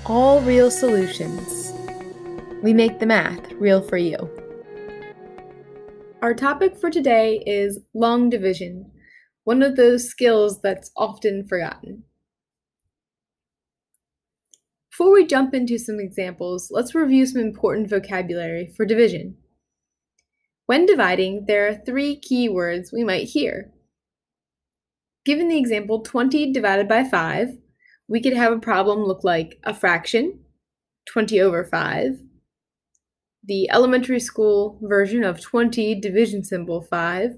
All real solutions. We make the math real for you. Our topic for today is long division, one of those skills that's often forgotten. Before we jump into some examples, let's review some important vocabulary for division. When dividing, there are 3 key words we might hear. Given the example 20 divided by 5, we could have a problem look like a fraction, 20 over 5, the elementary school version of 20 division symbol 5,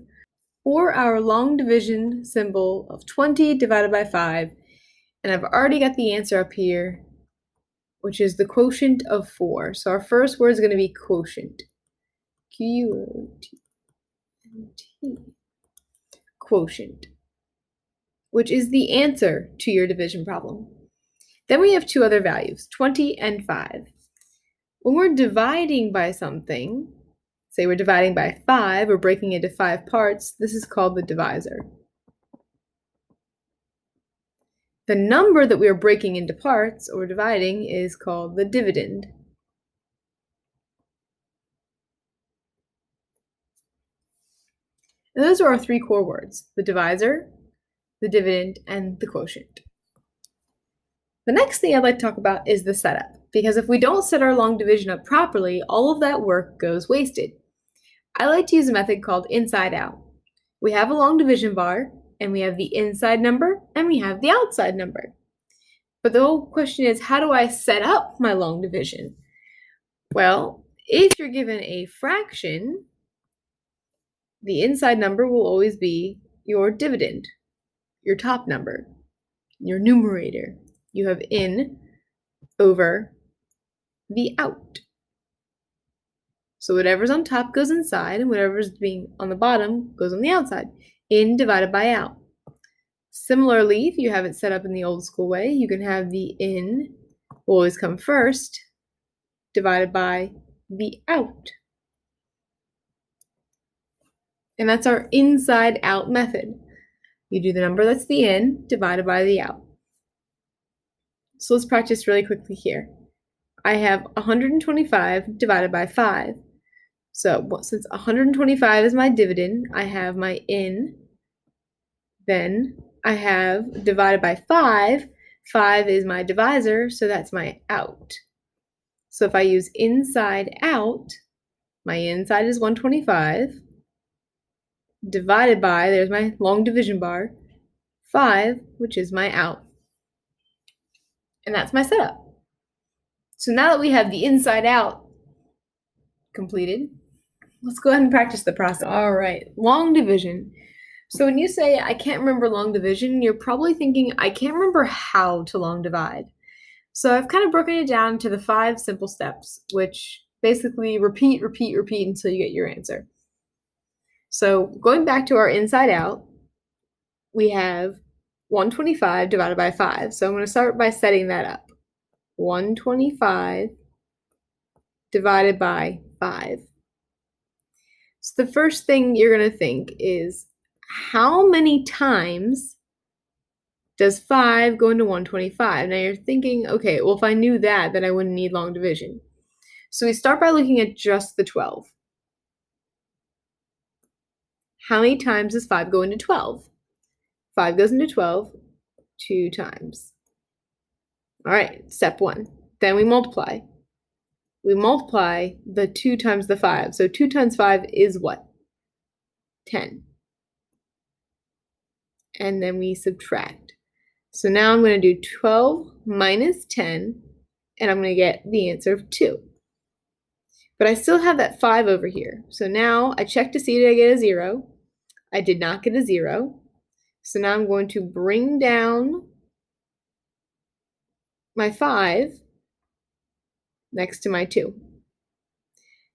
or our long division symbol of 20 divided by 5, and I've already got the answer up here, which is the quotient of 4. So our first word is going to be quotient. Q-O-T-N-T. Quotient, which is the answer to your division problem. Then we have 2 other values, 20 and 5. When we're dividing by something, say we're dividing by 5 or breaking into 5 parts, this is called the divisor. The number that we are breaking into parts or dividing is called the dividend. And those are our 3 core words, the divisor, the dividend, and the quotient. The next thing I'd like to talk about is the setup, because if we don't set our long division up properly, all of that work goes wasted. I like to use a method called inside out. We have a long division bar, and we have the inside number, and we have the outside number. But the whole question is, how do I set up my long division? Well, if you're given a fraction, the inside number will always be your dividend, your top number, your numerator. You have in over the out. So whatever's on top goes inside, and whatever's being on the bottom goes on the outside. In divided by out. Similarly, if you have it set up in the old school way, you can have the in will always come first, divided by the out. And that's our inside out method. You do the number that's the in divided by the out. So let's practice really quickly here. I have 125 divided by 5. So since 125 is my dividend, I have my in. Then I have divided by 5. 5 is my divisor, so that's my out. So if I use inside out, my inside is 125. Divided by, there's my long division bar, 5, which is my out. And that's my setup. So now that we have the inside out completed, let's go ahead and practice the process. All right, long division. So when you say, I can't remember long division, you're probably thinking, I can't remember how to long divide. So I've kind of broken it down to the 5 simple steps, which basically repeat until you get your answer. So going back to our inside out, we have 125 divided by 5. So I'm going to start by setting that up. 125 divided by 5. So the first thing you're going to think is, how many times does 5 go into 125? Now you're thinking, okay, well, if I knew that, then I wouldn't need long division. So we start by looking at just the 12. How many times does 5 go into 12? 5 goes into 12 2 times. All right, step 1. Then we multiply. We multiply the 2 times the 5. So 2 times 5 is what? 10. And then we subtract. So now I'm going to do 12 minus 10, and I'm going to get the answer of 2. But I still have that 5 over here. So now I check to see, did I get a 0? I did not get a 0. So now I'm going to bring down my 5 next to my 2.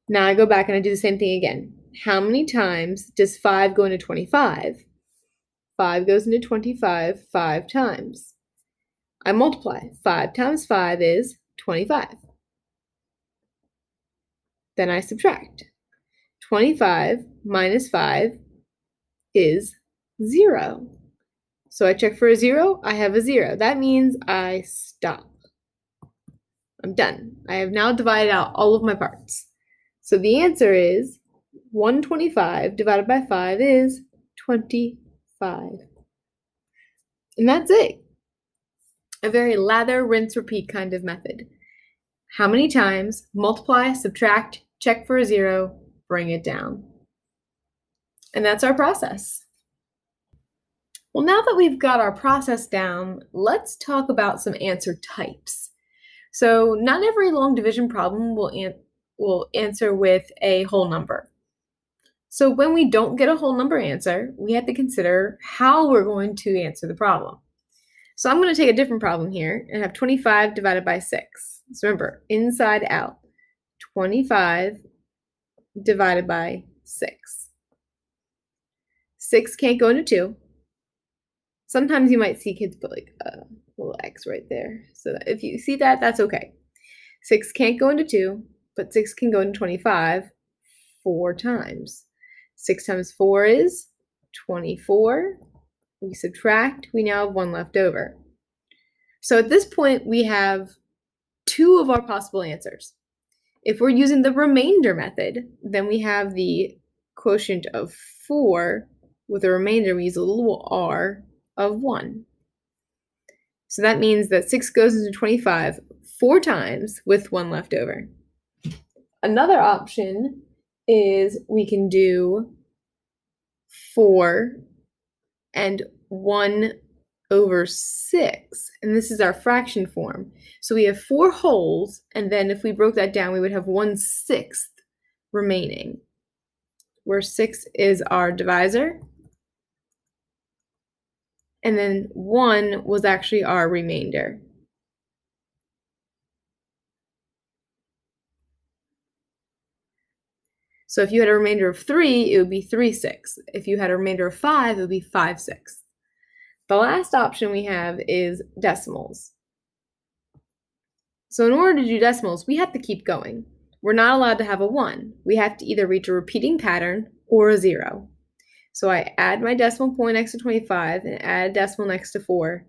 Now I go back and I do the same thing again. How many times does 5 go into 25? 5 goes into 25 5 times. I multiply. 5 times 5 is 25. Then I subtract. 25 minus 5 is 0. So I check for a 0, I have a 0. That means I stop. I'm done. I have now divided out all of my parts. So the answer is 125 divided by 5 is 25. And that's it. A very lather, rinse, repeat kind of method. How many times? Multiply, subtract, check for a 0, bring it down. And that's our process. Well, now that we've got our process down, let's talk about some answer types. So not every long division problem will answer with a whole number. So when we don't get a whole number answer, we have to consider how we're going to answer the problem. So I'm going to take a different problem here and have 25 divided by 6. So remember, inside out, 25 divided by 6. 6 can't go into 2. Sometimes you might see kids put like a little X right there. So if you see that, that's okay. 6 can't go into 2, but 6 can go into 25 4 times. 6 times 4 is 24. We subtract, we now have 1 left over. So at this point, we have 2 of our possible answers. If we're using the remainder method, then we have the quotient of 4 with a remainder, we use a little r of 1. So that means that 6 goes into 25 4 times with 1 left over. Another option is we can do 4 and 1 over 6, and this is our fraction form. So we have 4 wholes, and then if we broke that down, we would have 1/6 remaining, where 6 is our divisor, and then 1 was actually our remainder. So if you had a remainder of 3, it would be 3/6. If you had a remainder of 5, it would be 5/6. The last option we have is decimals. So in order to do decimals, we have to keep going. We're not allowed to have a 1. We have to either reach a repeating pattern or a 0. So I add my decimal point next to 25 and add a decimal next to 4.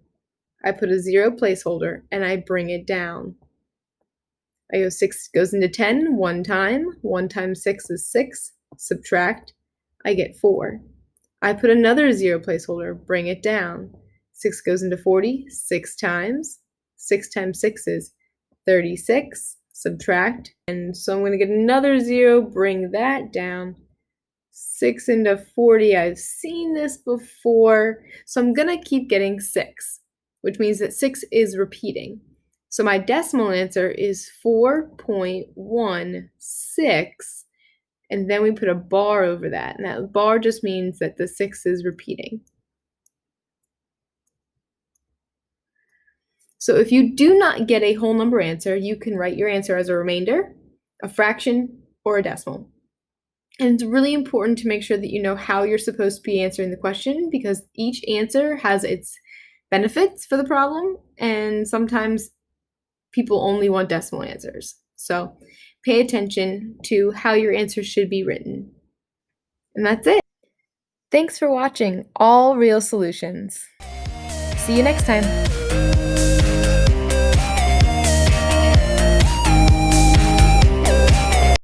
I put a 0 placeholder and I bring it down. I go 6 goes into 10 one time. 1 times 6 is 6. Subtract. I get 4. I put another 0 placeholder, bring it down. 6 goes into 40 6 times. 6 times 6 is 36. Subtract. And so I'm going to get another 0, bring that down. 6 into 40, I've seen this before. So I'm going to keep getting 6, which means that 6 is repeating. So my decimal answer is 4.16. And then we put a bar over that. And that bar just means that the 6 is repeating. So if you do not get a whole number answer, you can write your answer as a remainder, a fraction, or a decimal. And it's really important to make sure that you know how you're supposed to be answering the question, because each answer has its benefits for the problem, and sometimes people only want decimal answers. So pay attention to how your answers should be written. And that's it. Thanks for watching All Real Solutions. See you next time.